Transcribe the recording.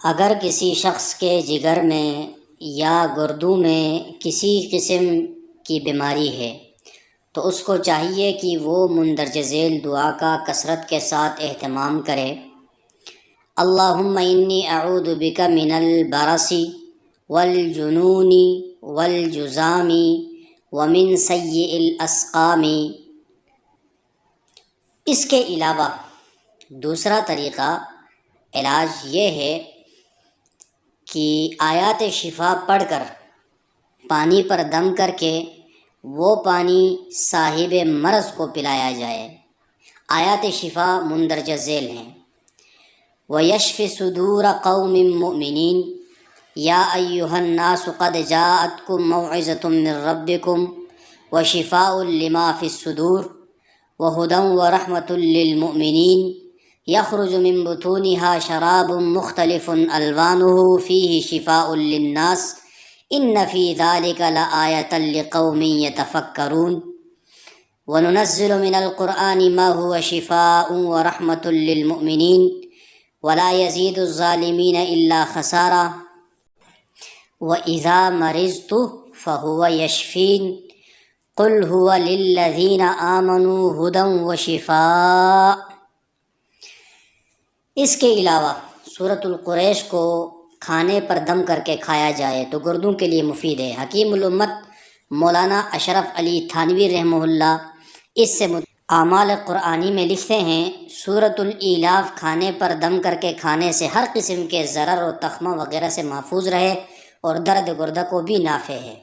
اگر کسی شخص کے جگر میں یا گردوں میں کسی قسم کی بیماری ہے تو اس کو چاہیے کہ وہ مندرجہ ذیل دعا کا کثرت کے ساتھ اہتمام کرے۔ اللہم انی اعوذ بک من البرص والجنون والجذام ومن سیء الاسقام۔ اس کے علاوہ دوسرا طریقہ علاج یہ ہے کہ آیات شفا پڑھ کر پانی پر دم کر کے وہ پانی صاحب مرض کو پلایا جائے۔ آیات شفا مندرجہ ذیل ہیں: وَيَشْفِ صُدُورَ قَوْمٍ مُّؤْمِنِينَ يَا أَيُّهَا النَّاسُ قَدْ جَاءَتْكُم مَّوْعِظَةٌ مِّن رَّبِّكُمْ وَشِفَاءٌ لِّمَا فِي الصُّدُورِ وَهُدًى وَرَحْمَةٌ لِّلْمُؤْمِنِينَ يَخْرُجُ مِن بُطُونِهَا شَرَابٌ مُّخْتَلِفٌ أَلْوَانُهُ فِيهِ شِفَاءٌ لِّلنَّاسِ إِنَّ فِي ذَلِكَ لَآيَةً لِّقَوْمٍ يَتَفَكَّرُونَ وَنُنَزِّلُ مِنَ الْقُرْآنِ مَا هُوَ شِفَاءٌ وَرَحْمَةٌ لِّلْمُؤْمِنِينَ وَلَا يَزِيدُ الظَّالِمِينَ إِلَّا خَسَارًا وَإِذَا مَرِضْتُ فَهُوَ يَشْفِينِ قُلْ هُوَ لِلَّذِينَ آمَنُوا هُدًى وَشِفَاءٌ۔ اس کے علاوہ سورۃ القریش کو کھانے پر دم کر کے کھایا جائے تو گردوں کے لیے مفید ہے۔ حکیم الامت مولانا اشرف علی تھانوی رحمہ اللہ اس سے اعمال قرآنی میں لکھتے ہیں: سورۃ الایلاف کھانے پر دم کر کے کھانے سے ہر قسم کے ضرر و تخمہ وغیرہ سے محفوظ رہے اور درد گردہ کو بھی نافع ہے۔